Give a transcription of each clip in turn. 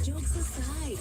Jokes aside,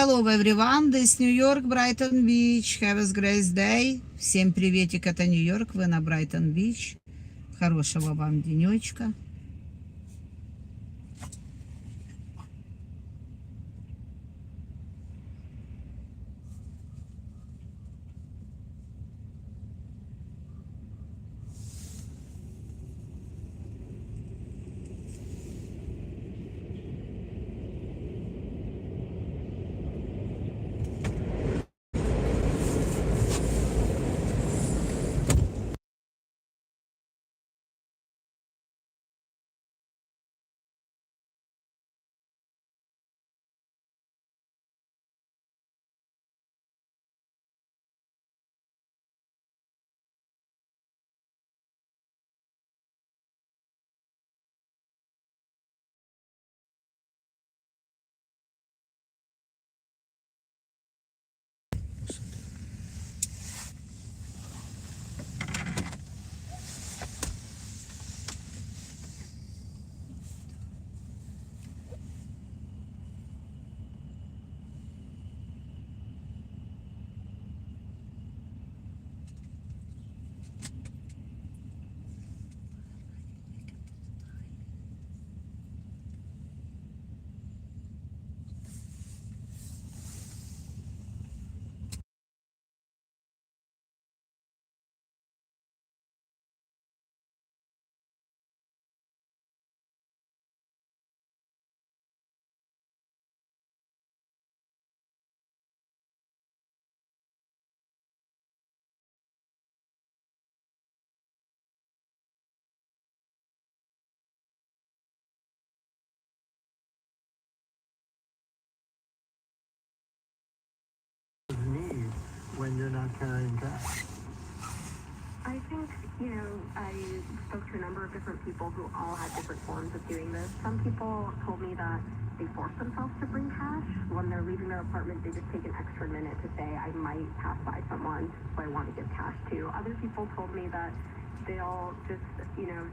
Hello everyone, this New York, Brighton Beach. Have a great day. Всем приветик, это Нью-Йорк, вы на Брайтон Бич. Хорошего вам денечка. Need when you're not carrying cash? I think, I spoke to a number of different people who all had different forms of doing this. Some people told me that they force themselves to bring cash. When they're leaving their apartment, they just take an extra minute to say, I might pass by someone who I want to give cash to. Other people told me that they'll just,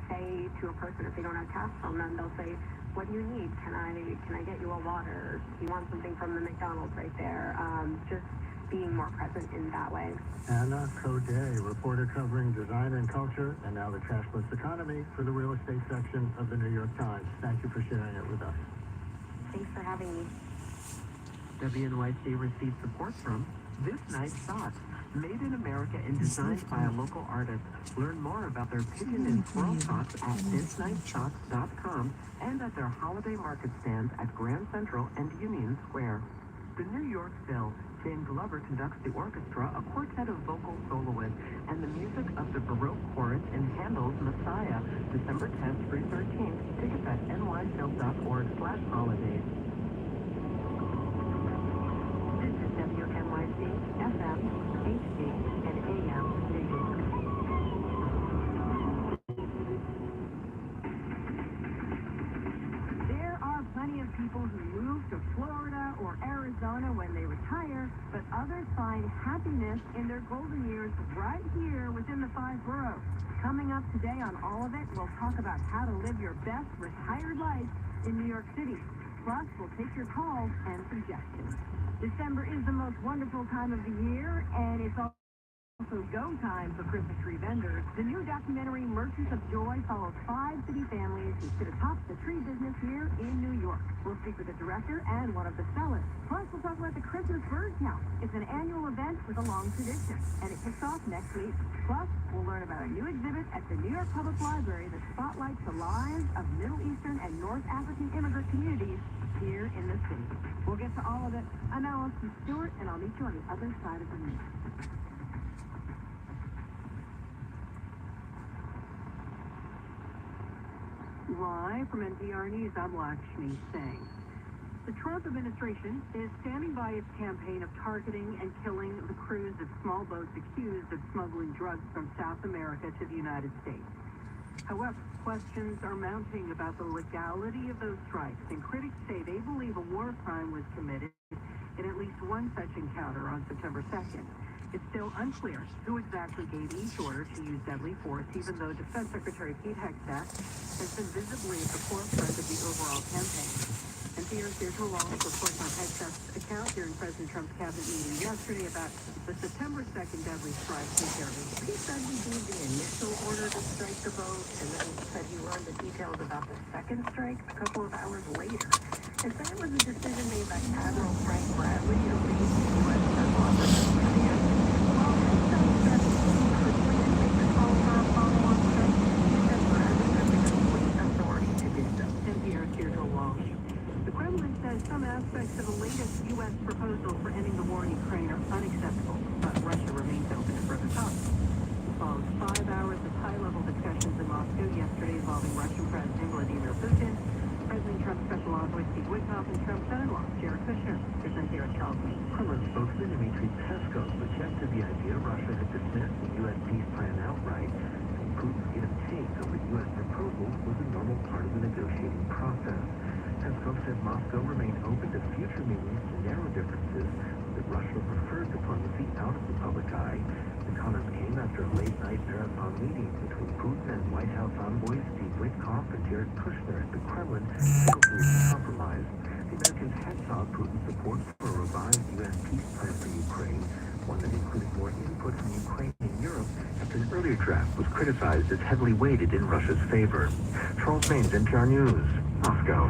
say to a person, if they don't have cash from them, they'll say, what do you need? Can I get you a water? Do you want something from the McDonald's right there? Just being more present in that way. Anna Coday, reporter covering design and culture and now the cashless economy for the real estate section of the New York Times. Thank you for sharing it with us. Thanks for having me. WNYC received support from This Night Socks, made in America and designed by a local artist. Learn more about their pigeon and squirrel socks at thisnightsocks.com and at their holiday market stands at Grand Central and Union Square. The New York Phil, Jane Glover conducts the orchestra, a quartet of vocal soloists, and the music of the Baroque chorus in Handel's Messiah, December 10th through 13th. Tickets at nyphil.org/holidays. This is WNYC, FM, HD, and AM New York. There are plenty of people who move to Florida or Arizona when they retire, but others find happiness in their golden years right here within the 5 boroughs. Coming up today on All of It, we'll talk about how to live your best retired life in New York City. Plus, we'll take your calls and suggestions. December is the most wonderful time of the year, and it's also go time for Christmas tree vendors. The new documentary Merchants of Joy follows 5 city families who sit atop the tree business here in New York. We'll speak with the director and one of the sellers. Plus, we'll talk about the Christmas bird count. It's an annual event with a long tradition, and it kicks off next week. Plus, we'll learn about a new exhibit at the New York Public Library that spotlights the lives of Middle Eastern and North African immigrant communities here in the city. We'll get to all of it. I'm Allison Stewart, and I'll meet you on the other side of the news. Live from NPR News, I'm Lakshmi Singh. The Trump administration is standing by its campaign of targeting and killing the crews of small boats accused of smuggling drugs from South America to the United States. However, questions are mounting about the legality of those strikes, and critics say they believe a war crime was committed in at least one such encounter on September 2nd. It's still unclear who exactly gave each order to use deadly force, even though Defense Secretary Pete Hegseth has been visibly at the forefront of the overall campaign. And Here's Deirdre Long reporting on Headset's account during President Trump's cabinet meeting yesterday about the September 2nd deadly strike in Paris. He said he gave the initial order to strike the boat, and then said he learned the details about the second strike a couple of hours later. And said it was a decision made by Admiral Frank Bradley to lead the U.S. vessel operation in the end. While Headset said he quickly did make the call for a follow-on strike, he said Bradley had the complete authority to do so. NPR's Deirdre Long. The Kremlin says some aspects of the latest U.S. proposal for ending the war in Ukraine are unacceptable, but Russia remains open to further talks. It follows 5 hours of high-level discussions in Moscow yesterday involving Russian President Vladimir Putin, President Trump's special envoy Steve Witkoff, and Trump's son-in-law Jared Kushner. Here's NPR's Charles Lee. Kremlin spokesman Dmitry Peskov rejected the idea Russia had dismissed the U.S. peace plan outright, saying Putin's give and take over U.S. proposals was a normal part of the negotiating process. Peskov said Moscow remained open to future meetings to narrow differences, that Russia preferred diplomacy out of the public eye. The comments came after a late-night marathon meeting between Putin and White House envoys Steve Witkoff and Jared Kushner at the Kremlin to reach a compromise. The Americans had sought Putin's support for a revised U.S. peace plan for Ukraine, one that included more input from Ukraine and Europe after an earlier draft was criticized as heavily weighted in Russia's favor. Charles Baines, NPR News, Moscow.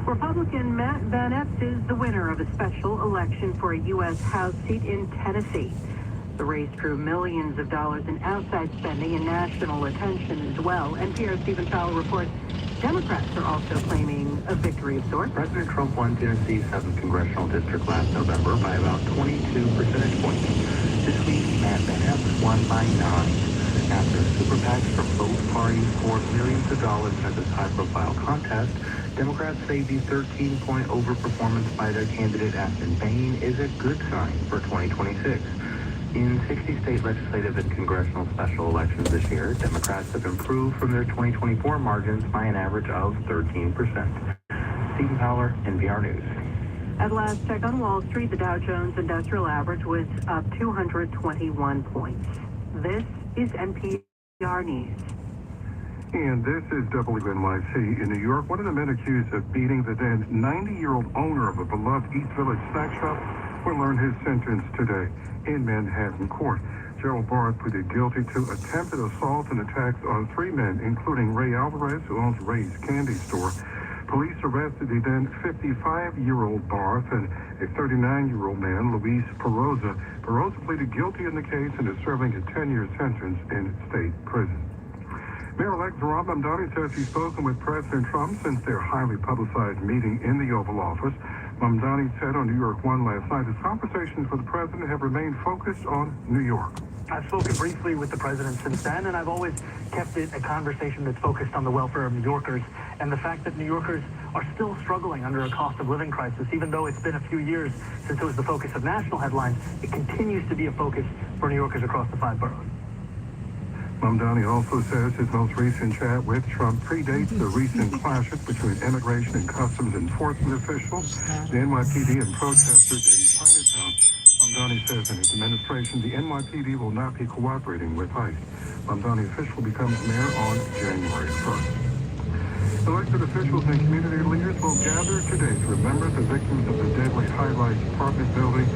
Republican Matt Van Epps is the winner of a special election for a U.S. House seat in Tennessee. The race drew millions of dollars in outside spending and national attention as well. NPR's Stephen Fowler reports Democrats are also claiming a victory of sorts. President Trump won Tennessee's 7th congressional district last November by about 22 percentage points. This week, Matt Van Epps won by 9. After super PACs from both parties poured millions of dollars into this high-profile contest, Democrats say the 13-point overperformance by their candidate Aston Bain is a good sign for 2026. In 60 state legislative and congressional special elections this year, Democrats have improved from their 2024 margins by an average of 13%. Stephen Fowler, NPR News. At last check on Wall Street, the Dow Jones Industrial Average was up 221 points. This is NPR News. And this is WNYC in New York. One of the men accused of beating the then 90-year-old owner of a beloved East Village snack shop will learn his sentence today in Manhattan court. Gerald Barth pleaded guilty to attempted assault and attacks on 3 men, including Ray Alvarez, who owns Ray's Candy Store. Police arrested the then 55-year-old Barth and a 39-year-old man, Luis Peroza. Peroza pleaded guilty in the case and is serving a 10-year sentence in state prison. Mayor-elect Zohran Mamdani says he's spoken with President Trump since their highly publicized meeting in the Oval Office. Mamdani said on New York One last night his conversations with the president have remained focused on New York. I've spoken briefly with the president since then, and I've always kept it a conversation that's focused on the welfare of New Yorkers and the fact that New Yorkers are still struggling under a cost of living crisis. Even though it's been a few years since it was the focus of national headlines, it continues to be a focus for New Yorkers across the 5 boroughs. Mamdani also says his most recent chat with Trump predates the recent clashes between immigration and customs enforcement officials, the NYPD, and protesters in Chinatown. Mamdani says in his administration, the NYPD will not be cooperating with ICE. Mamdani official becomes mayor on January 1st. Elected officials and community leaders will gather today to remember the victims of the deadly high-rise apartment building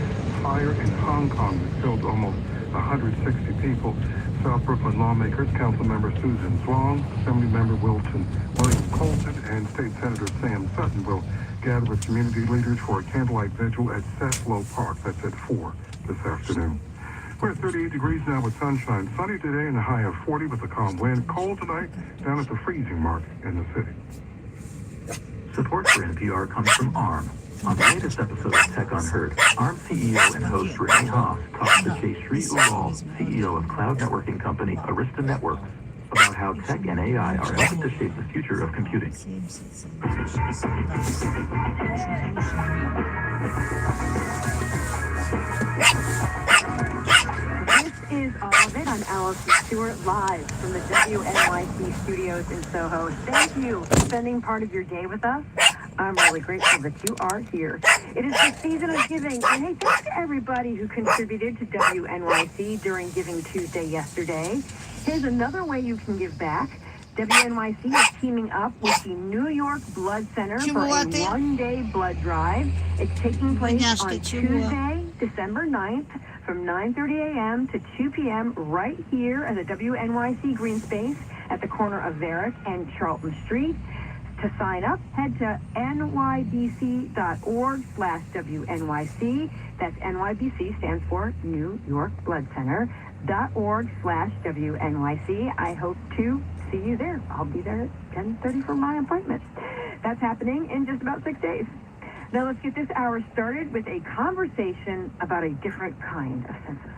fire in Hong Kong that killed almost 160 people. South Brooklyn lawmakers, Councilmember Susan Zwong, Assemblymember William Colton, and State Senator Sam Sutton will gather with community leaders for a candlelight vigil at Cesslow Park. That's at 4 this afternoon. We're at 38 degrees now with sunshine. Sunny today and a high of 40 with a calm wind. Cold tonight, down at the freezing mark in the city. Support for NPR comes from ARM. On the latest episode of Tech Unheard, ARM CEO and host Renee Hoff talks to Jayshree Ural, CEO of cloud networking company Arista Networks, about how tech and AI are helping to shape the future of computing. This is All of It. I'm Allison Stewart, live from the WNYC studios in Soho. Thank you for spending part of your day with us. I'm really grateful that you are here. It is the season of giving, and hey, thanks to everybody who contributed to WNYC during Giving Tuesday yesterday. Here's another way you can give back. WNYC is teaming up with the New York Blood Center for a Чего ты? one-day blood drive. It's taking place Бедняжка, on чего? Tuesday, December 9th from 9:30 a.m. to 2 p.m. right here at the WNYC Green Space at the corner of Varick and Charlton Street. To sign up, head to nybc.org/WNYC. That's NYBC stands for New York Blood Center. .org/WNYC. I hope to see you there. I'll be there at 10:30 for my appointment. That's happening in just about 6 days. Now let's get this hour started with a conversation about a different kind of census.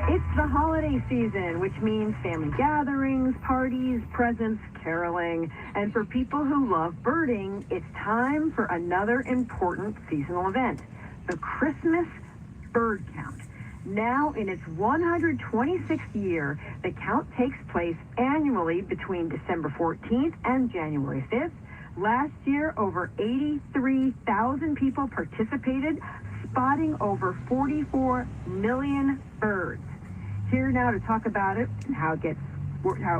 It's the holiday season, which means family gatherings, parties, presents, caroling. And for people who love birding, it's time for another important seasonal event, the Christmas bird count. Now in its 126th year, the count takes place annually between December 14th and January 5th. Last year, over 83,000 people participated, spotting over 44 million birds. Here now to talk about it and how it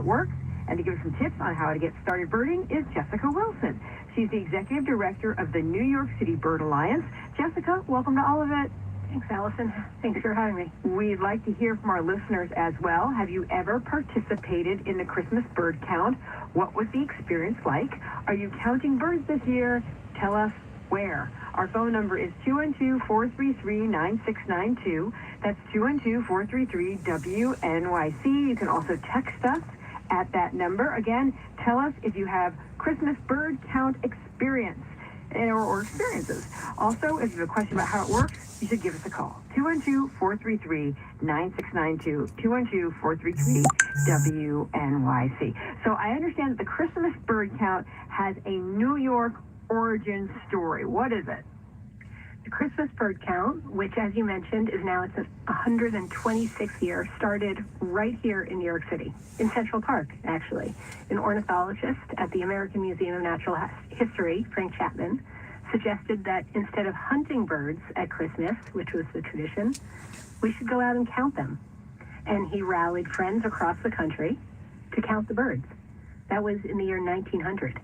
works, and to give us some tips on how to get started birding is Jessica Wilson. She's the executive director of the New York City Bird Alliance. Jessica, welcome to all of it. Thanks, Allison. Thanks for having me. We'd like to hear from our listeners as well. Have you ever participated in the Christmas bird count? What was the experience like? Are you counting birds this year? Tell us where. Our phone number is 212-433-9692. That's 212-433-WNYC. You can also text us at that number. Again, tell us if you have Christmas bird count experience or experiences. Also, if you have a question about how it works, you should give us a call. 212-433-9692. 212-433-WNYC. So I understand that the Christmas bird count has a New York origin story. What is it? The Christmas bird count, which, as you mentioned, is now its 126th year, started right here in New York City, in Central Park, actually. An ornithologist at the American Museum of Natural History, Frank Chapman, suggested that instead of hunting birds at Christmas, which was the tradition, we should go out and count them. And he rallied friends across the country to count the birds. That was in the year 1900.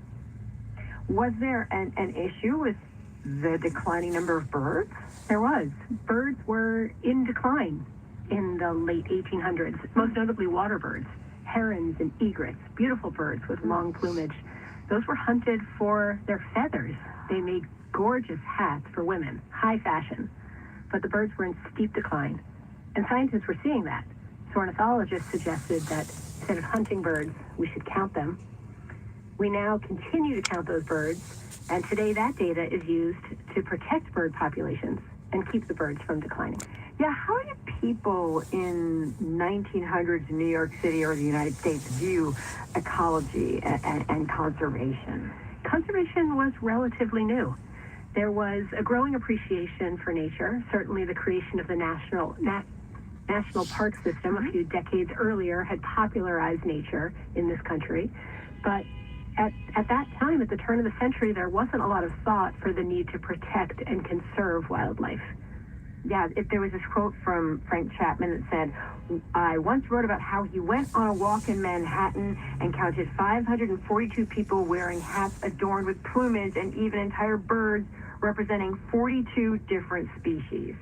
Was there an issue with the declining number of birds? There was. Birds were in decline in the late 1800s, most notably water birds, herons and egrets, beautiful birds with long plumage. Those were hunted for their feathers. They made gorgeous hats for women, high fashion. But the birds were in steep decline. And scientists were seeing that. So ornithologists suggested that instead of hunting birds, we should count them. We now continue to count those birds, and today that data is used to protect bird populations and keep the birds from declining. Yeah, how did people in 1900s New York City or the United States view ecology and conservation? Conservation was relatively new. There was a growing appreciation for nature. Certainly the creation of the National Park System a few decades earlier had popularized nature in this country. But at that time, at the turn of the century, there wasn't a lot of thought for the need to protect and conserve wildlife. Yeah, there was this quote from Frank Chapman that said, I once wrote about how he went on a walk in Manhattan and counted 542 people wearing hats adorned with plumage and even entire birds representing 42 different species.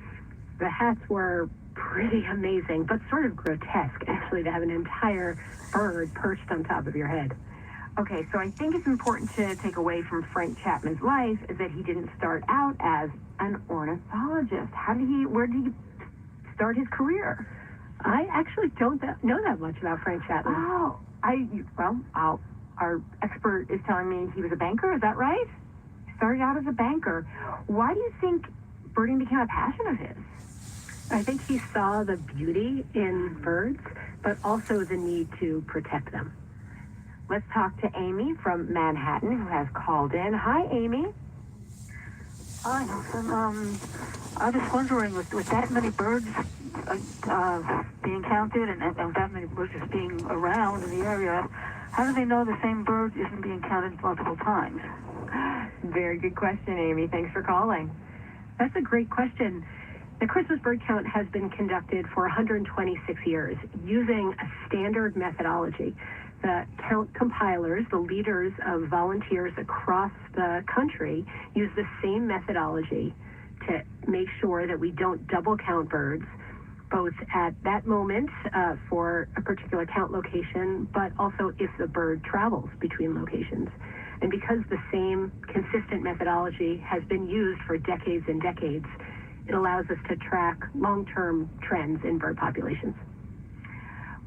The hats were pretty amazing, but sort of grotesque, actually, to have an entire bird perched on top of your head. Okay, so I think it's important to take away from Frank Chapman's life is that he didn't start out as an ornithologist. Where did he start his career? I actually don't know that much about Frank Chapman. Oh, our expert is telling me he was a banker, is that right? He started out as a banker. Why do you think birding became a passion of his? I think he saw the beauty in birds, but also the need to protect them. Let's talk to Amy from Manhattan, who has called in. Hi, Amy. Hi, I was wondering, with that many birds being counted and that many birds just being around in the area, how do they know the same bird isn't being counted multiple times? Very good question, Amy. Thanks for calling. That's a great question. The Christmas bird count has been conducted for 126 years using a standard methodology. The count compilers, the leaders of volunteers across the country, use the same methodology to make sure that we don't double count birds, both at that moment for a particular count location, but also if the bird travels between locations. And because the same consistent methodology has been used for decades and decades, it allows us to track long-term trends in bird populations.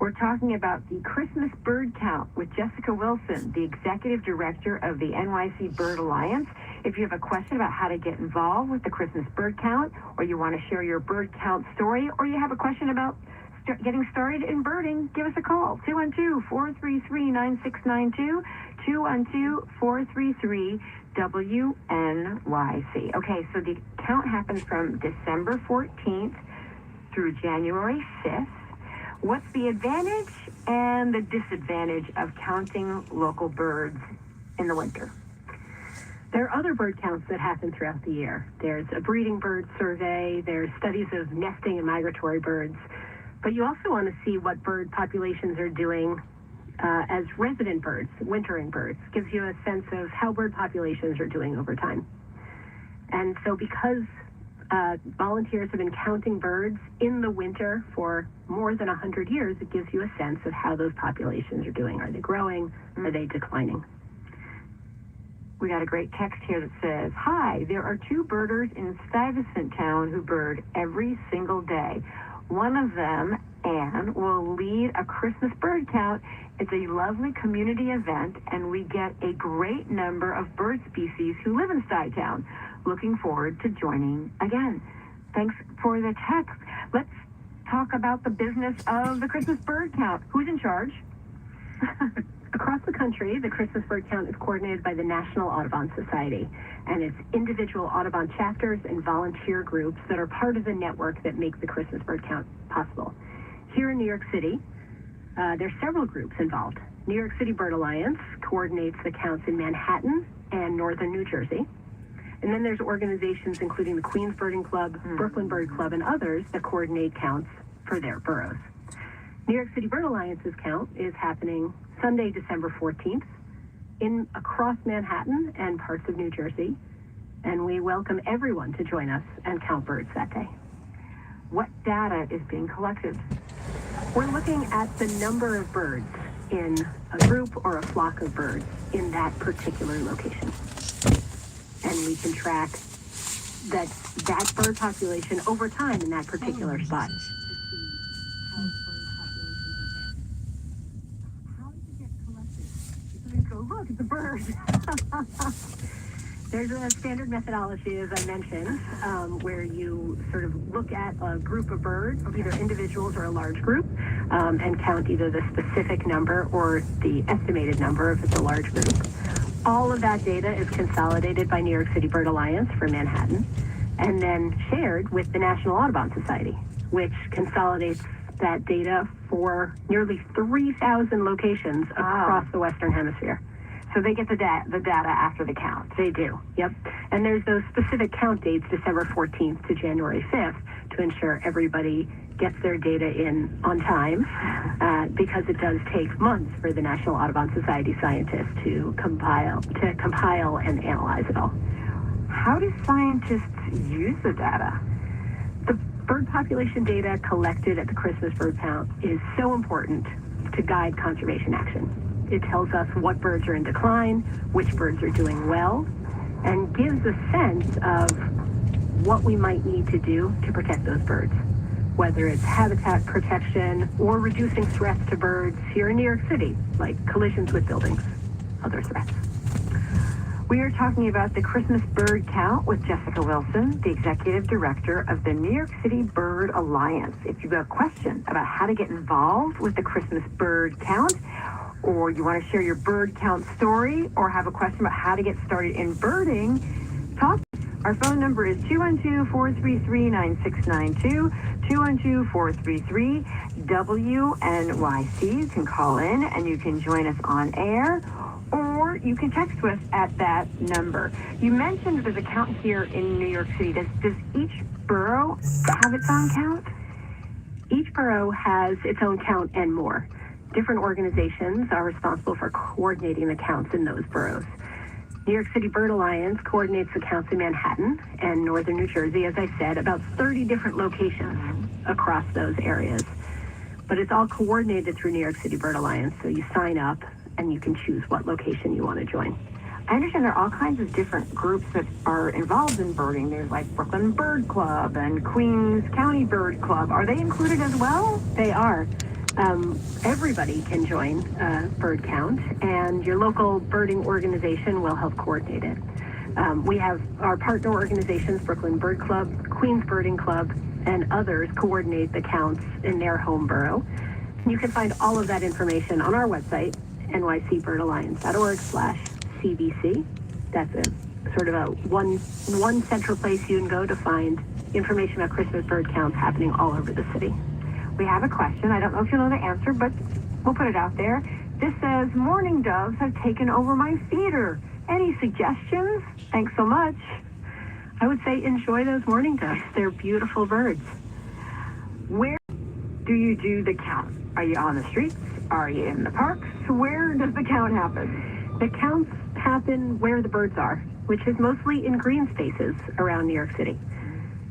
We're talking about the Christmas bird count with Jessica Wilson, the executive director of the NYC Bird Alliance. If you have a question about how to get involved with the Christmas bird count, or you want to share your bird count story, or you have a question about getting started in birding, give us a call. 212-433-9692, 212-433-WNYC. Okay, so the count happens from December 14th through January 5th. What's the advantage and the disadvantage of counting local birds in the winter? There are other bird counts that happen throughout the year. There's a breeding bird survey, there's studies of nesting and migratory birds, but you also want to see what bird populations are doing as resident birds, wintering birds. Gives you a sense of how bird populations are doing over time. And so because volunteers have been counting birds in the winter for more than 100 years, it gives you a sense of how those populations are doing. Are they growing? Are they declining? We got a great text here that says, "Hi, there are 2 birders in Stuyvesant Town who bird every single day. One of them, Anne, will lead a Christmas bird count. It's a lovely community event, and we get a great number of bird species who live in Stuytown. Looking forward to joining again." Thanks for the text. Let's talk about the business of the Christmas bird count. Who's in charge? Across the country, the Christmas bird count is coordinated by the National Audubon Society, and it's individual Audubon chapters and volunteer groups that are part of the network that make the Christmas bird count possible. Here in New York City, there's several groups involved. New York City Bird Alliance coordinates the counts in Manhattan and northern New Jersey. And then there's organizations including the Queens Birding Club, Brooklyn Bird Club, and others that coordinate counts for their boroughs. New York City Bird Alliance's count is happening Sunday, December 14th, across Manhattan and parts of New Jersey, and we welcome everyone to join us and count birds that day. What data is being collected? We're looking at the number of birds in a group or a flock of birds in that particular location. And we can track that bird population over time in that particular spot. How does it get collected? You go, look, it's a bird. There's a standard methodology, as I mentioned, where you sort of look at a group of birds, either individuals or a large group, and count either the specific number or the estimated number if it's a large group. All of that data is consolidated by New York City Bird Alliance for Manhattan, and then shared with the National Audubon Society, which consolidates that data for nearly 3,000 locations across the Western Hemisphere. So they get the data after the count. They do, yep. And there's those specific count dates, December 14th to January 5th, to ensure everybody gets their data in on time, because it does take months for the National Audubon Society scientists to compile and analyze it all. How do scientists use the data? The bird population data collected at the Christmas bird count is so important to guide conservation action. It tells us what birds are in decline, which birds are doing well, and gives a sense of what we might need to do to protect those birds, whether it's habitat protection or reducing threats to birds here in New York City, like collisions with buildings, other threats. We are talking about the Christmas bird count with Jessica Wilson, the executive director of the New York City Bird Alliance. If you've got a question about how to get involved with the Christmas bird count, or you want to share your bird count story, or have a question about how to get started in birding, talk. Our phone number is 212-433-9692, 212-433-WNYC. You can call in and you can join us on air, or or you can text us at that number. You mentioned there's a count here in New York City. Does each borough have its own count? Each borough has its own count and more. Different organizations are responsible for coordinating the counts in those boroughs. New York City Bird Alliance coordinates the counts in Manhattan and northern New Jersey, as I said, about 30 different locations across those areas. But it's all coordinated through New York City Bird Alliance, so you sign up and you can choose what location you want to join. I understand there are all kinds of different groups that are involved in birding. There's like Brooklyn Bird Club and Queens County Bird Club. Are they included as well? They are. Everybody can join a bird count, and your local birding organization will help coordinate it. We have our partner organizations, Brooklyn Bird Club, Queens Birding Club, and others coordinate the counts in their home borough. You can find all of that information on our website, nycbirdalliance.org/CBC. That's a sort of a one central place you can go to find information about Christmas bird counts happening all over the city. We have a question. I don't know if you'll know the answer, but we'll put it out there. This says, mourning doves have taken over my feeder. Any suggestions? Thanks so much. I would say enjoy those mourning doves. They're beautiful birds. Where do you do the count? Are you on the streets? Are you in the parks? Where does the count happen? The counts happen where the birds are, which is mostly in green spaces around New York City.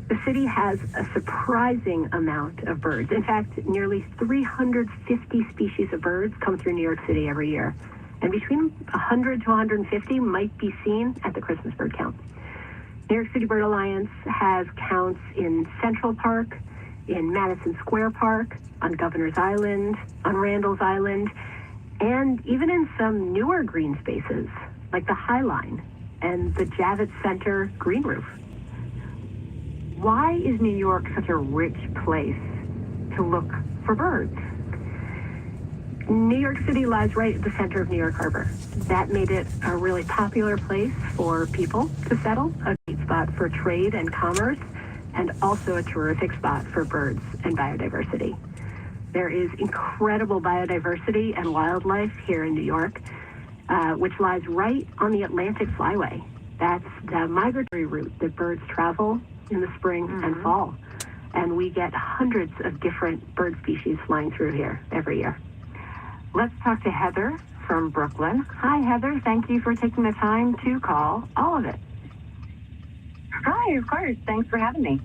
The city has a surprising amount of birds. In fact, nearly 350 species of birds come through New York City every year. And between 100 to 150 might be seen at the Christmas bird count. New York City Bird Alliance has counts in Central Park, in Madison Square Park, on Governor's Island, on Randall's Island, and even in some newer green spaces, like the High Line and the Javits Center Green Roof. Why is New York such a rich place to look for birds? New York City lies right at the center of New York Harbor. That made it a really popular place for people to settle, a great spot for trade and commerce, and also a terrific spot for birds and biodiversity. There is incredible biodiversity and wildlife here in New York, which lies right on the Atlantic Flyway. That's the migratory route that birds travel in the spring and fall. And we get hundreds of different bird species flying through here every year. Let's talk to Heather from Brooklyn. Hi, Heather. Thank you for taking the time to call all of it. Hi, of course. Thanks for having me.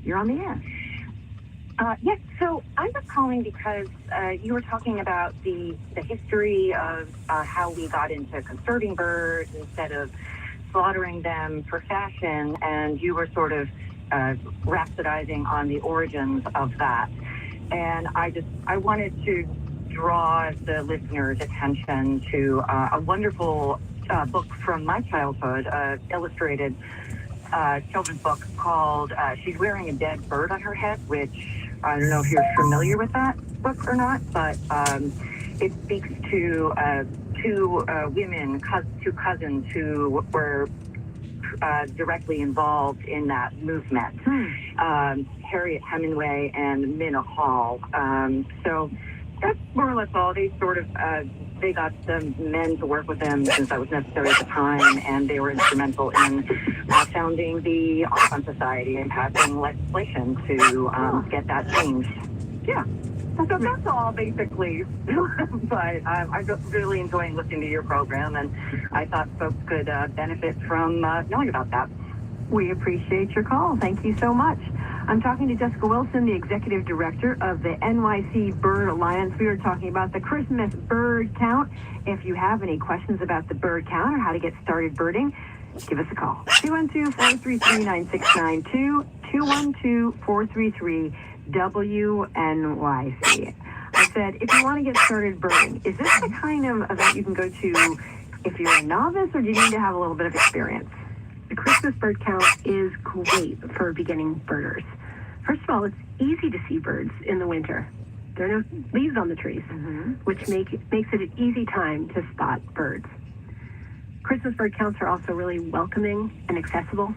You're on the air. Yes, so I'm just calling because you were talking about the history of how we got into conserving birds instead of slaughtering them for fashion, and you were sort of rhapsodizing on the origins of that. And I wanted to draw the listeners' attention to a wonderful book from my childhood, illustrated children's book called She's Wearing a Dead Bird on Her Head, which I don't know if you're familiar with that book or not, but it speaks to two women, two cousins who were directly involved in that movement. Harriet Hemingway and Minna Hall. So that's more or less all. They sort of, they got some men to work with them since that was necessary at the time, and they were instrumental in founding the Audubon Society and passing legislation to get that changed. Yeah. So that's all, basically. But I'm just really enjoying listening to your program, and I thought folks could benefit from knowing about that. We appreciate your call. Thank you so much. I'm talking to Jessica Wilson, the Executive Director of the NYC Bird Alliance. We were talking about the Christmas bird count. If you have any questions about the bird count or how to get started birding, give us a call. 212-433-9692, 212-433-WNYC. I said, if you want to get started birding, is this the kind of event you can go to if you're a novice, or do you need to have a little bit of experience? The Christmas bird count is great for beginning birders. First of all, it's easy to see birds in the winter. There are no leaves on the trees, which makes it an easy time to spot birds. Christmas bird counts are also really welcoming and accessible.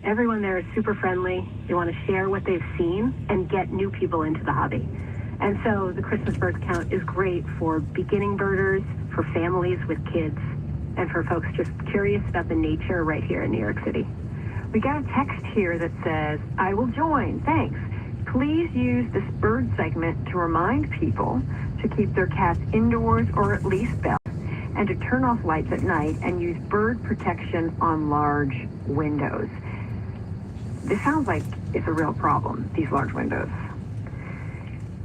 Everyone there is super friendly. They want to share what they've seen and get new people into the hobby. And so the Christmas bird count is great for beginning birders, for families with kids, and for folks just curious about the nature right here in New York City. We got a text here that says, I will join, thanks. Please use this bird segment to remind people to keep their cats indoors or at least belled, and to turn off lights at night and use bird protection on large windows. This sounds like it's a real problem, these large windows.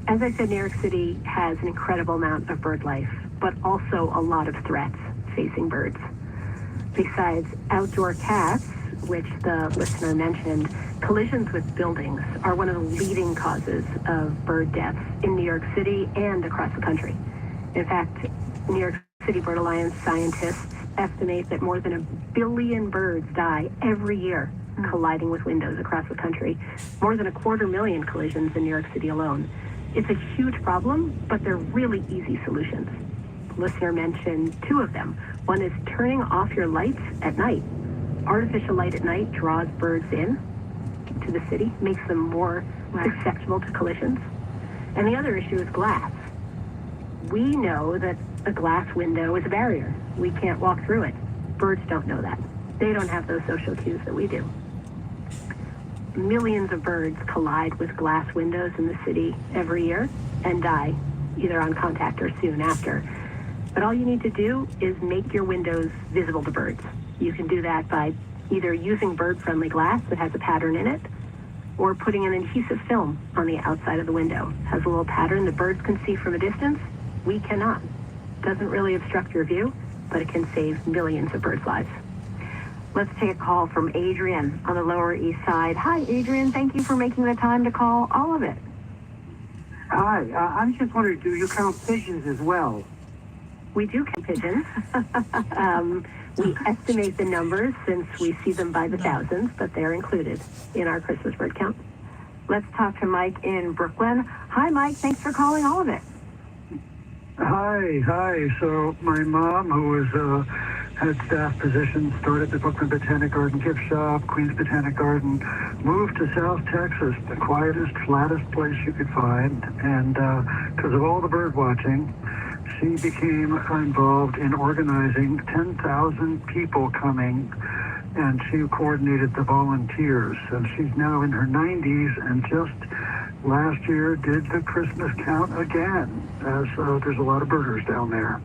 As I said, New York City has an incredible amount of bird life, but also a lot of threats facing birds. Besides outdoor cats, which the listener mentioned, collisions with buildings are one of the leading causes of bird deaths in New York City and across the country. In fact, New York City Bird Alliance scientists estimate that more than 1 billion birds die every year colliding with windows across the country. More than 250,000 collisions in New York City alone. It's a huge problem, but they're really easy solutions. The listener mentioned 2 of them. One is turning off your lights at night. Artificial light at night draws birds in to the city, makes them more susceptible to collisions. And the other issue is glass. We know that a glass window is a barrier. We can't walk through it. Birds don't know that. They don't have those social cues that we do. Millions of birds collide with glass windows in the city every year and die, either on contact or soon after. But all you need to do is make your windows visible to birds. You can do that by either using bird-friendly glass that has a pattern in it, or putting an adhesive film on the outside of the window. It has a little pattern that birds can see from a distance. We cannot. Doesn't really obstruct your view, but it can save millions of birds' lives. Let's take a call from Adrian on the Lower East Side. Hi, Adrian. Thank you for making the time to call all of it. Hi. I'm just wondering, do you count pigeons as well? We do count pigeons. We estimate the numbers since we see them by the thousands, but they're included in our Christmas bird count. Let's talk to Mike in Brooklyn. Hi, Mike. Thanks for calling all of it. Hi. So my mom, who was had staff positions, started the Brooklyn Botanic Garden gift shop, Queens Botanic Garden, moved to South Texas, the quietest, flattest place you could find, and because of all the bird watching, she became involved in organizing 10,000 people coming, and she coordinated the volunteers. And she's now in her 90s, and just last year did the Christmas count again. So there's a lot of birders down there.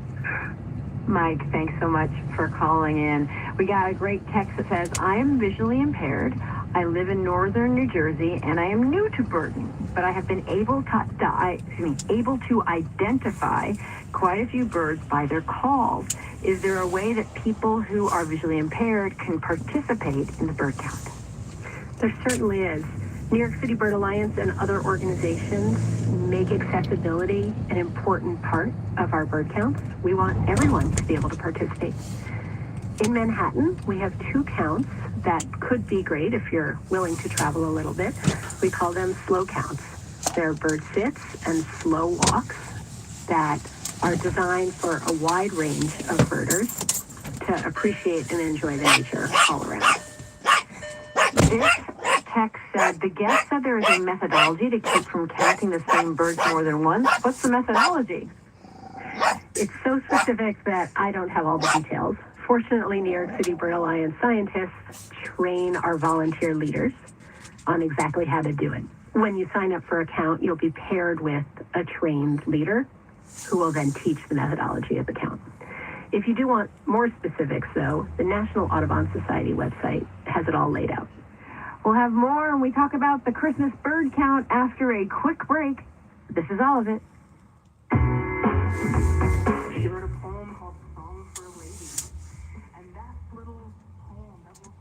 Mike, thanks so much for calling in. We got a great text that says, I am visually impaired. I live in northern New Jersey, and I am new to birding, but I have been able to identify quite a few birds by their calls. Is there a way that people who are visually impaired can participate in the bird count? There certainly is. New York City Bird Alliance and other organizations make accessibility an important part of our bird counts. We want everyone to be able to participate. In Manhattan, we have 2 counts that could be great if you're willing to travel a little bit. We call them slow counts. They're bird sits and slow walks that are designed for a wide range of birders to appreciate and enjoy the nature all around. This text said, the guest said there is a methodology to keep from counting the same birds more than once. What's the methodology? It's so specific that I don't have all the details. Fortunately, New York City Bird Alliance scientists train our volunteer leaders on exactly how to do it. When you sign up for a count, you'll be paired with a trained leader who will then teach the methodology of the count. If you do want more specifics, though, the National Audubon Society website has it all laid out. We'll have more when we talk about the Christmas bird count after a quick break. This is all of it. She wrote a poem called Song for a Lady. And that little poem, that little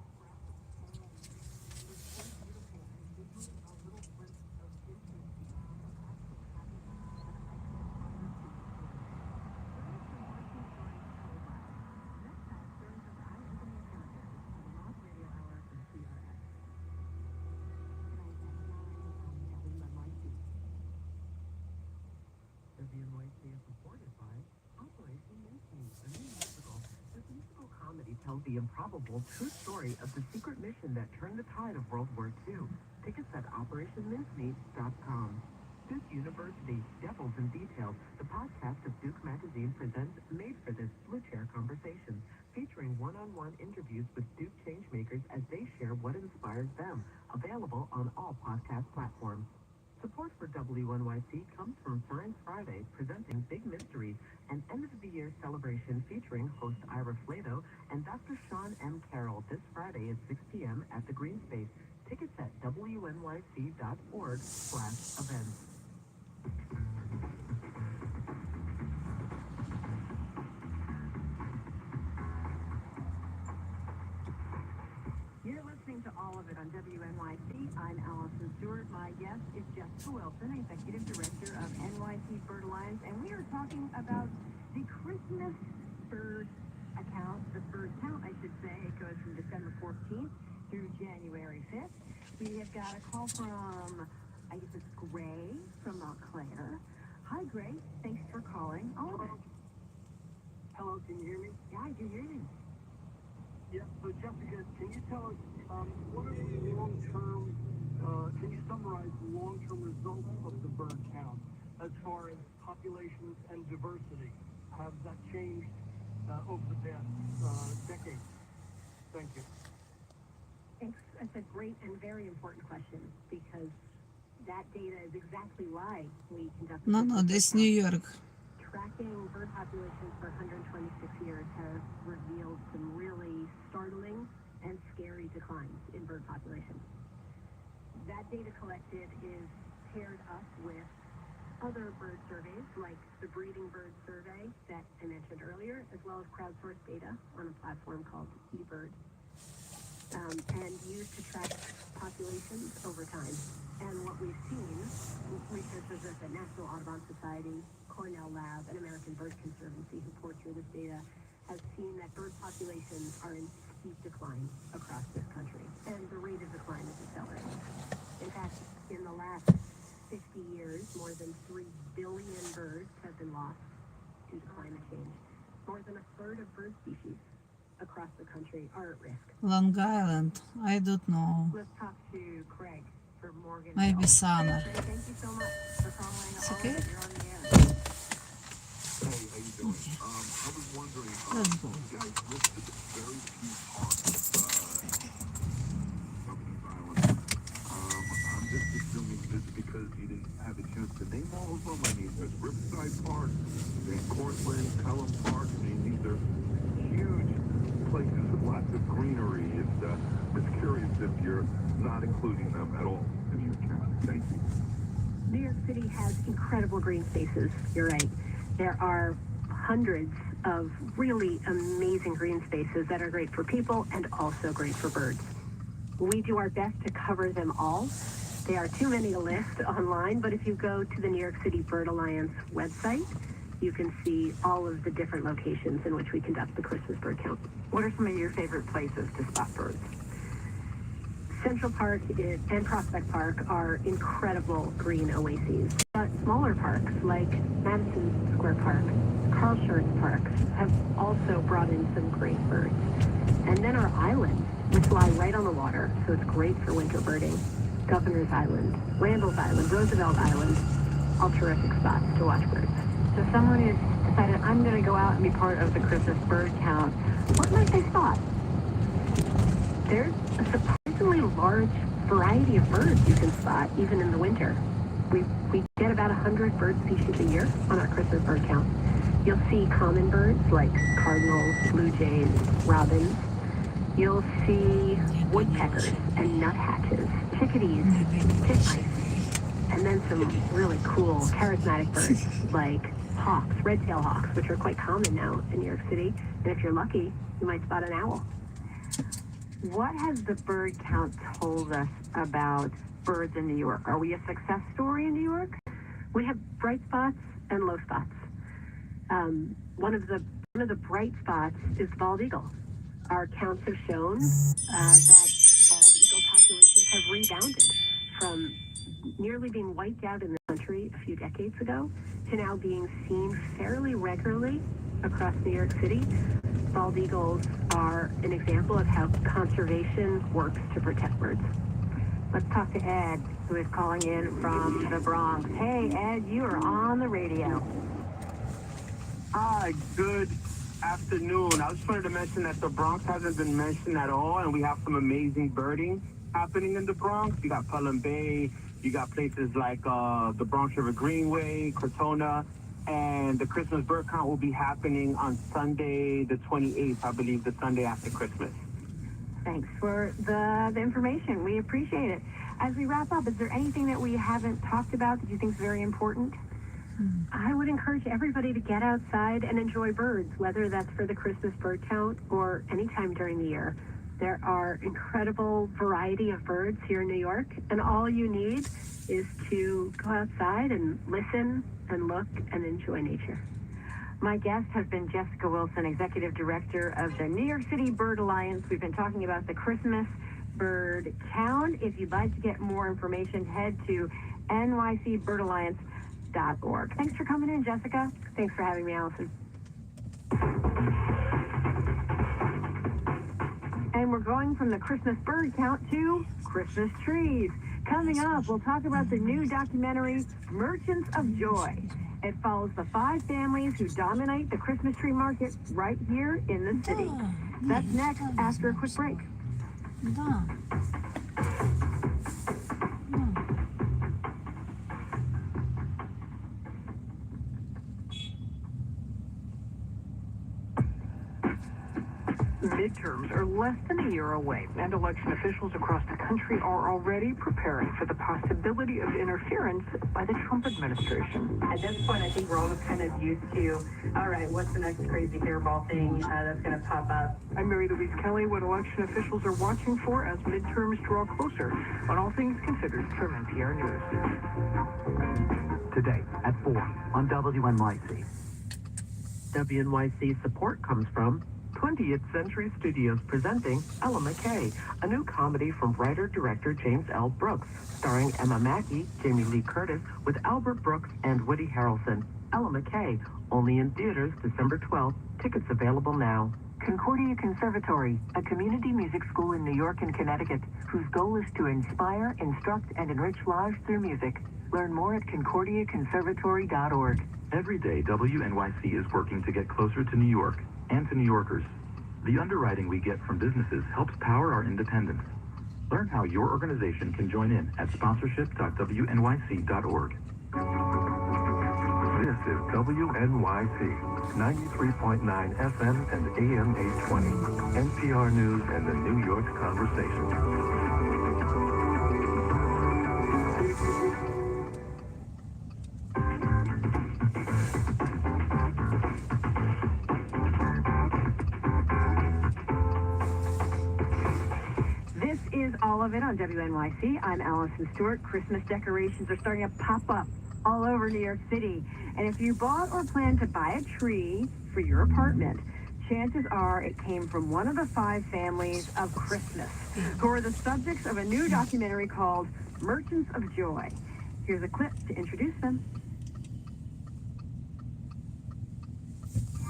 VibeZ is supported by Operation Mincemeat, a new musical. This musical comedy tells the improbable true story of the secret mission that turned the tide of World War II. Tickets at OperationMincemeat.com. Duke University, Devils in Detail, the podcast of Duke Magazine presents Made for This Blue Chair Conversations. featuring one-on-one interviews with Duke changemakers as they share what inspires them. Available on all podcast platforms. Support for WNYC comes from Science Friday, presenting Big Mysteries, an end-of-the-year celebration featuring host Ira Flato and Dr. Sean M. Carroll this Friday at 6 p.m. at the Green Space. Tickets at wnyc.org/events. You're listening to all of it on WNYC. I'm Allison Stewart. My guest is Jessica Wilson, Executive Director of NYC Bird Alliance, and we are talking about the Christmas bird account, the bird count, I should say. It goes from December 14th through January 5th. We have got a call from, I guess it's Gray from Montclair. Hi, Gray. Thanks for calling. Hello, can you hear me? Yeah, I can hear you. Yeah, so Jessica, can you tell us what are the long-term, can you summarize the long-term results of the bird count as far as populations and diversity? Has that changed over the past decade? Thank you. Thanks. That's a great and very important question because that data is exactly why we conduct. No, this New York. Tracking bird populations for 126 years has revealed some really startling and scary declines in bird populations. That data collected is paired up with other bird surveys like the Breeding Bird Survey that I mentioned earlier, as well as crowdsourced data on a platform called eBird, and used to track populations over time. And what we've seen, researchers at the National Audubon Society, Cornell Lab, and American Bird Conservancy who poured through this data have seen that bird populations are in steep decline across this country, and the rate of decline is accelerating. In fact, in the last 50 years, more than 3 billion birds have been lost due to climate change. More than a third of bird species across the country are at risk. Long Island. I don't know. Let's talk to Craig for Morgan. Maybe summer. Thank you so much for calling. It's okay? You're on the air. Hey, how you doing? I was wondering, Let's go. you guys listed very few parts of Governor's Island. I'm just assuming this is because you didn't have a chance to name all of them. I mean, there's Riverside Park, there's Cortland, Pelham Park. I mean, these are huge places with lots of greenery. It's curious if you're not including them at all in your account. Thank you. New York City has incredible green spaces. You're right. There are hundreds of really amazing green spaces that are great for people and also great for birds. We do our best to cover them all. There are too many to list online, but if you go to the New York City Bird Alliance website, you can see all of the different locations in which we conduct the Christmas bird count. What are some of your favorite places to spot birds? Central Park and Prospect Park are incredible green oases. Smaller parks like Madison Square Park, Carl Schurz parks have also brought in some great birds. And then our islands, which lie right on the water, so it's great for winter birding. Governor's Island, Randall's Island, Roosevelt Island, all terrific spots to watch birds. So someone who's decided, I'm going to go out and be part of the Christmas bird count, what might they spot? There's a surprisingly large variety of birds you can spot, even in the winter. We get about 100 bird species a year on our Christmas bird count. You'll see common birds like cardinals, blue jays, robins. You'll see woodpeckers and nuthatches, chickadees, titmice, and then some really cool, charismatic birds like hawks, red-tailed hawks, which are quite common now in New York City. And if you're lucky, you might spot an owl. What has the bird count told us about birds in New York? Are we a success story in New York? We have bright spots and low spots. One of the bright spots is the bald eagle. Our counts have shown that bald eagle populations have rebounded from nearly being wiped out in the country a few decades ago to now being seen fairly regularly across New York City. Bald eagles are an example of how conservation works to protect birds. Let's talk to Ed, who is calling in from the Bronx. Hey, Ed, you are on the radio. Hi, good afternoon. I just wanted to mention that the Bronx hasn't been mentioned at all, and we have some amazing birding happening in the Bronx. You got Pelham Bay, you got places like the Bronx River Greenway, Crotona, and the Christmas bird count will be happening on Sunday the 28th, I believe, the Sunday after Christmas. Thanks for the information. We appreciate it. As we wrap up, is there anything that we haven't talked about that you think is very important? I would encourage everybody to get outside and enjoy birds, whether that's for the Christmas bird count or any time during the year. There are incredible variety of birds here in New York, and all you need is to go outside and listen and look and enjoy nature. My guests have been Jessica Wilson, Executive Director of the New York City Bird Alliance. We've been talking about the Christmas bird count. If you'd like to get more information, head to nycbirdalliance.org. Thanks for coming in, Jessica. Thanks for having me, Allison. And we're going from the Christmas bird count to Christmas trees. Coming up, we'll talk about the new documentary, Merchants of Joy. It follows the 5 families who dominate the Christmas tree market right here in the city. That's next after a quick break. Midterms are less than a year away, and election officials across the country are already preparing for the possibility of interference by the Trump administration. At this point, I think we're all kind of used to, all right, what's the next crazy hairball thing that's going to pop up? I'm Mary Louise Kelly. What election officials are watching for as midterms draw closer on All Things Considered from NPR News. Today at 4 on WNYC. WNYC support comes from 20th Century Studios presenting Ella McKay, a new comedy from writer-director James L. Brooks, starring Emma Mackey, Jamie Lee Curtis, with Albert Brooks and Woody Harrelson. Ella McKay, only in theaters December 12th. Tickets available now. Concordia Conservatory, a community music school in New York and Connecticut, whose goal is to inspire, instruct, and enrich lives through music. Learn more at concordiaconservatory.org. Every day, WNYC is working to get closer to New York and to New Yorkers. The underwriting we get from businesses helps power our independence. Learn how your organization can join in at sponsorship.wnyc.org. This is WNYC, 93.9 FM and AM 820, NPR News and the New York Conversation. All of it on WNYC. I'm Allison Stewart. Christmas decorations are starting to pop up all over New York City. And if you bought or plan to buy a tree for your apartment, chances are it came from one of the 5 families of Christmas, who are the subjects of a new documentary called Merchants of Joy. Here's a clip to introduce them.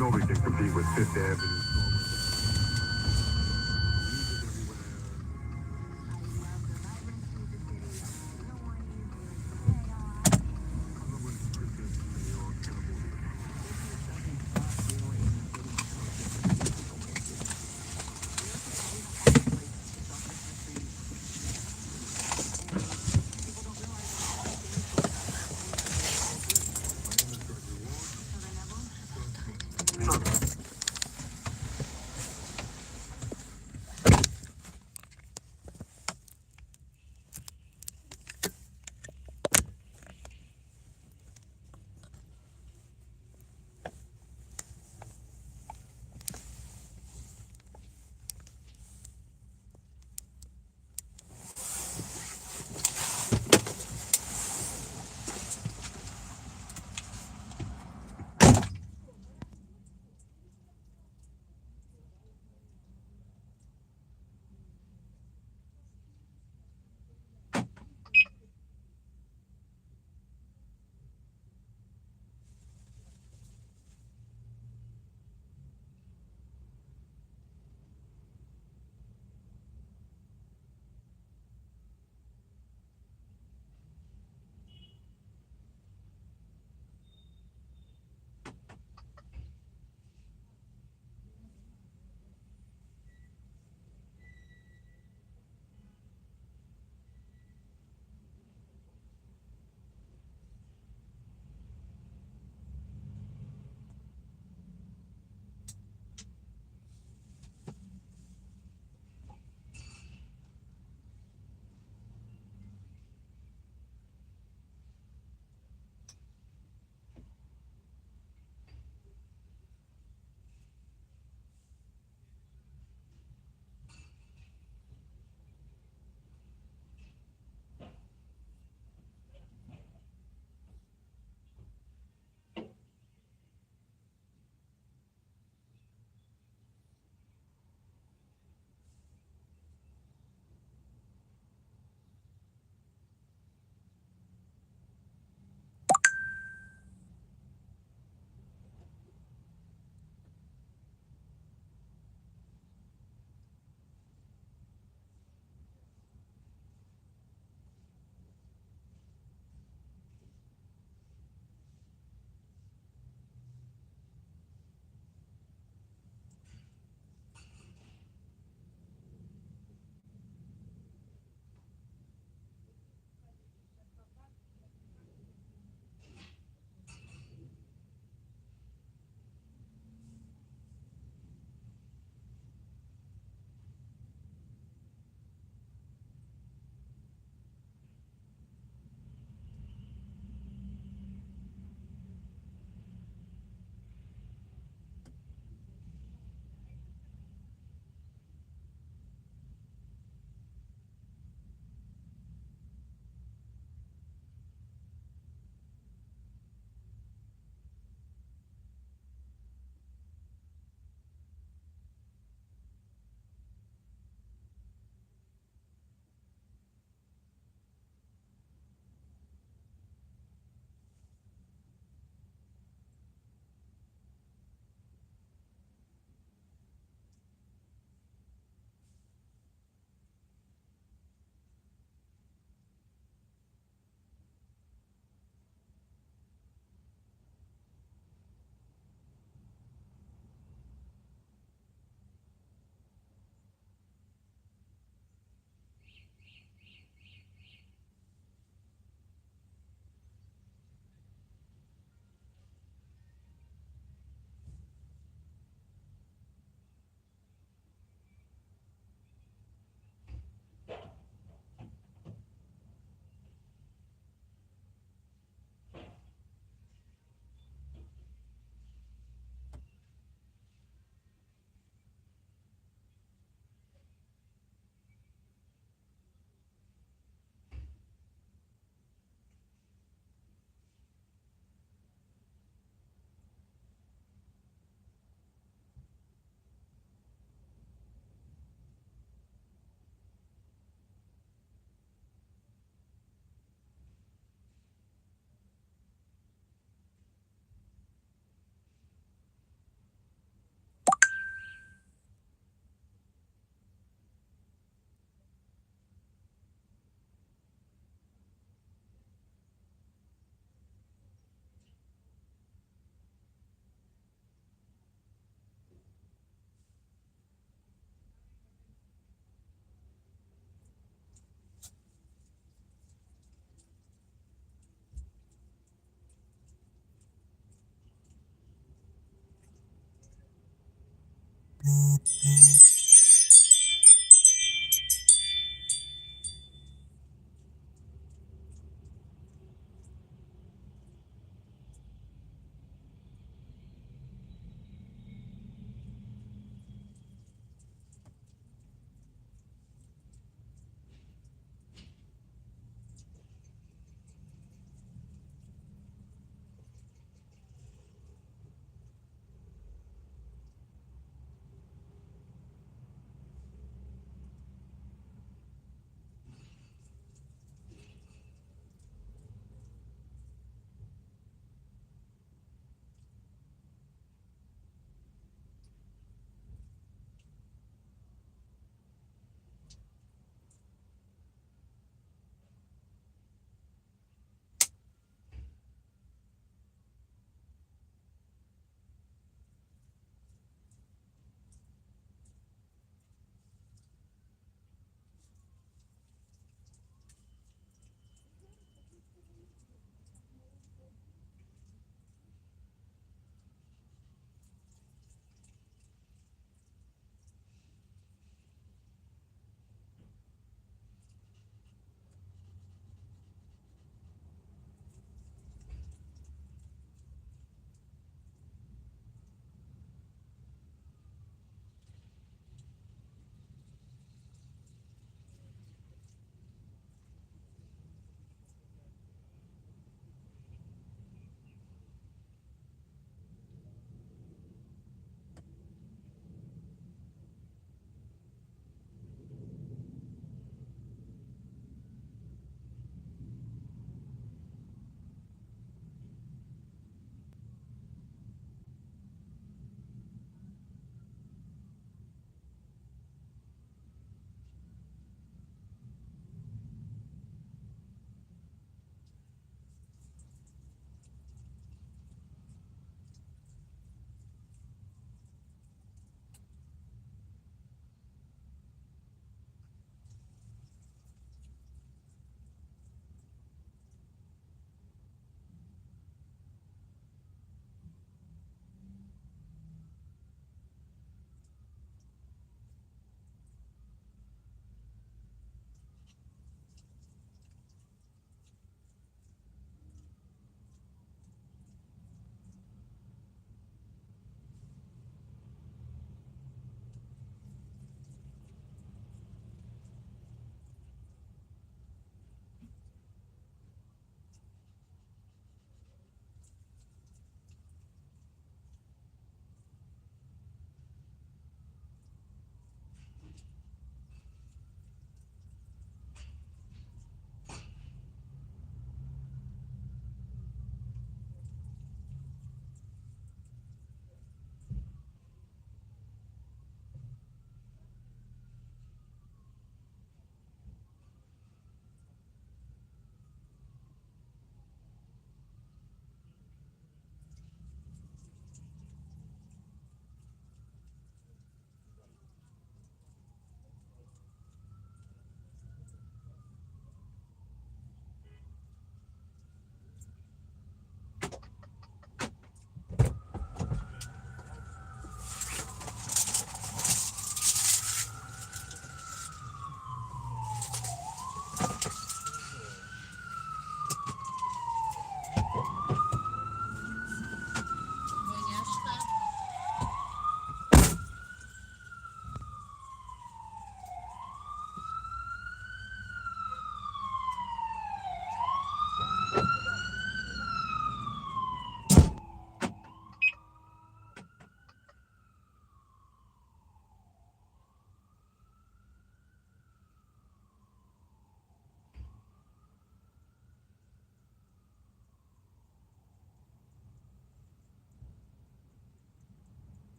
Nobody can compete with Fifth Avenue.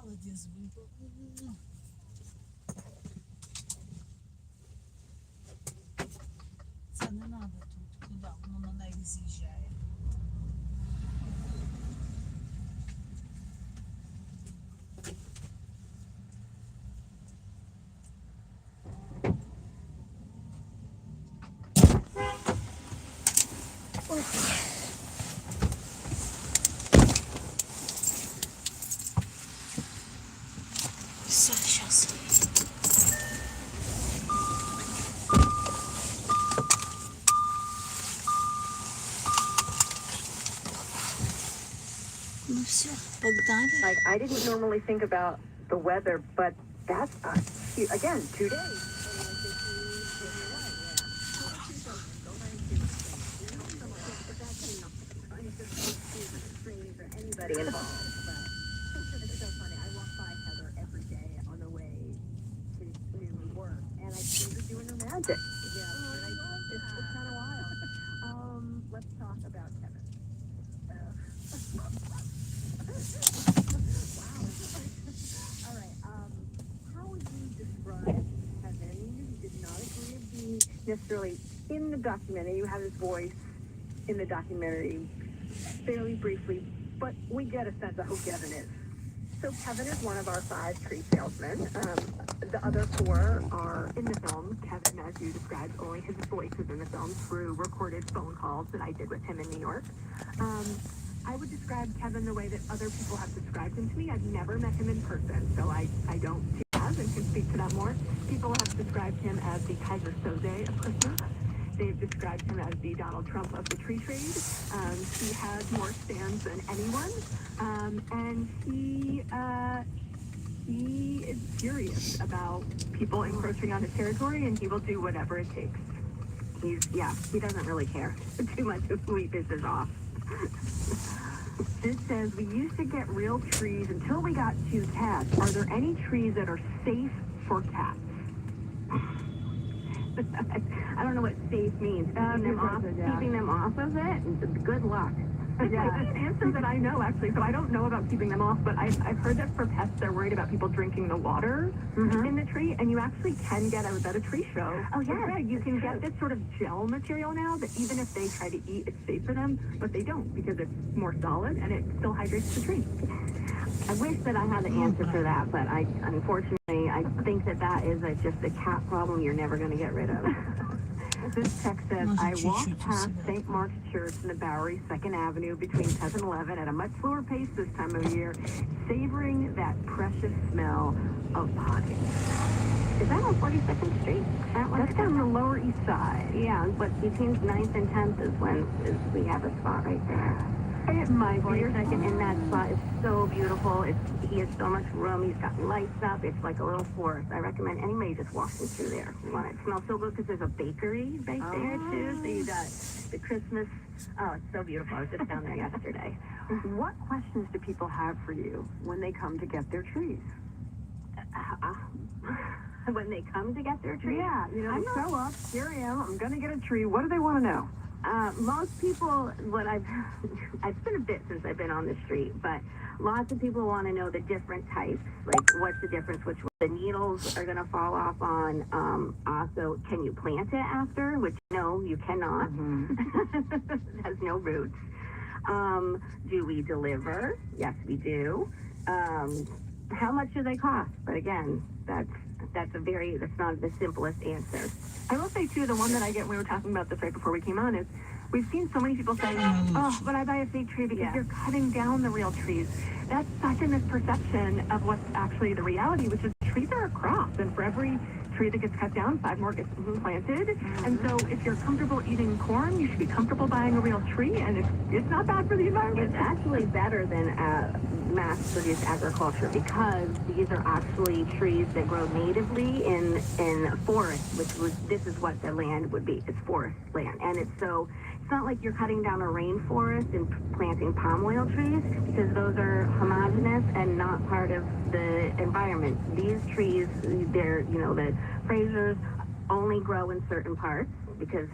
Молодець, Бунько. Це не треба тут, куди воно на неї з'їжджає. Все, сейчас. Ну все, погнали. Like, I didn't normally think about the weather, but that's again 2 days. Anybody involved, but it's so funny. I walk by Heather every day on the way to work, and I see her doing her magic. Yeah, and it's kind of wild. Let's talk about Kevin. All right. How would you describe Kevin? You did not agree to be necessarily in the documentary. You have his voice in the documentary fairly briefly, but we get a sense of who Kevin is. So Kevin is one of our 5 tree salesmen. The other 4 are in the film. Kevin, as you described, only his voice is in the film through recorded phone calls that I did with him in New York. I would describe Kevin the way that other people have described him to me. I've never met him in person, so I don't have and can speak to that more. People have described him as the Kaiser Soze of Christmas. They've described him as the Donald Trump of the tree trade. He has more stands than anyone, and he is furious about people encroaching on his territory, and he will do whatever it takes. He doesn't really care too much if we pisses off. This says, we used to get real trees until we got 2 cats. Are there any trees that are safe for cats? I don't know what safe means. Keeping them off of it? Good luck. Yeah. That's an answer that I know, actually. So I don't know about keeping them off, but I've heard that for pets, they're worried about people drinking the water in the tree, and you actually can get, I was at a tree show. Oh, yeah. You can get this sort of gel material now that even if they try to eat, it's safe for them, but they don't because it's more solid and it still hydrates the tree. I wish that I had the answer for that, but unfortunately, I think that is just a cat problem you're never going to get rid of. This text says, I walked past St. Mark's Church in the Bowery, 2nd Avenue, between 10th and 11 at a much slower pace this time of year, savoring that precious smell of potting. Is that on 42nd Street? That's on the Lower East Side. Yeah, but between 9th and 10th is we have a spot right there. It might be. 42nd in that spot is so beautiful. He has so much room. He's got lights up. It's like a little forest. I recommend anybody just walking through there. You want it to smell so good because there's a bakery right there too. So you got the Christmas. Oh, it's so beautiful. I was just down there yesterday. What questions do people have for you when they come to get their trees? When they come to get their tree? Yeah, they show up. Here I am. I'm going to get a tree. What do they want to know? Most people, it's been a bit since I've been on the street, but lots of people want to know the different types, like what's the difference, which the needles are going to fall off on. Also, can you plant it after? Which, no, you cannot. It has no roots. Do we deliver? Yes, we do. How much do they cost? But again, that's not the simplest answer. I will say too, the one that I get when we were talking about this right before we came on is, we've seen so many people say, oh, but I buy a fake tree because you're cutting down the real trees. That's such a misperception of what's actually the reality, which is trees are a crop, and for every tree that gets cut down, 5 more gets planted. And so if you're comfortable eating corn, you should be comfortable buying a real tree, and it's not bad for the environment. It's actually better than mass-produced agriculture because these are actually trees that grow natively in forests, this is what the land would be. It's forest land, and it's not like you're cutting down a rainforest and planting palm oil trees, because those are homogeneous and not part of the environment. These trees, the Frasers only grow in certain parts because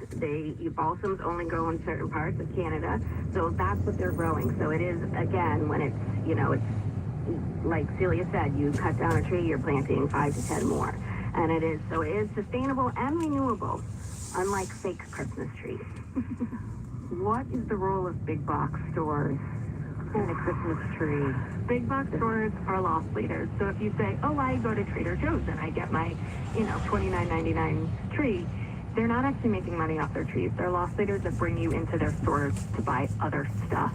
balsams only grow in certain parts of Canada. So that's what they're growing. So it is, again, when it's like Celia said, you cut down a tree, you're planting 5 to 10 more. And it is sustainable and renewable, unlike fake Christmas trees. What is the role of big box stores in a Christmas tree? Big box stores are loss leaders. So if you say, oh, I go to Trader Joe's and I get my, $29.99 tree, they're not actually making money off their trees. They're loss leaders that bring you into their stores to buy other stuff.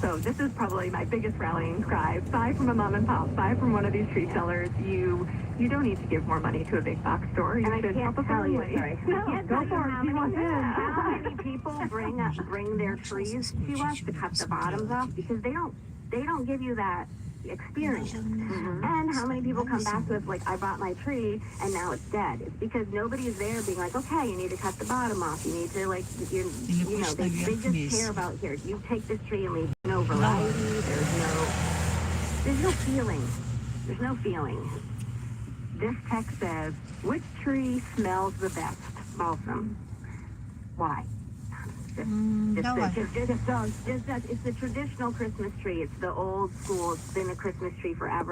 So this is probably my biggest rallying cry. Buy from a mom and pop. Buy from one of these tree sellers. You don't need to give more money to a big box store. You should help a family. No, go for it. How many people bring their trees to us to cut the bottoms off because they don't give you that experience. And how many people come back to us like, I bought my tree and now it's dead? It's because nobody is there being like, okay, you need to cut the bottom off. You need to they just care about, here, you take this tree and leave no variety. There's no feeling. There's no feeling. This text says, which tree smells the best? Balsam. Why? It's the traditional Christmas tree. It's the old school. It's been a Christmas tree forever.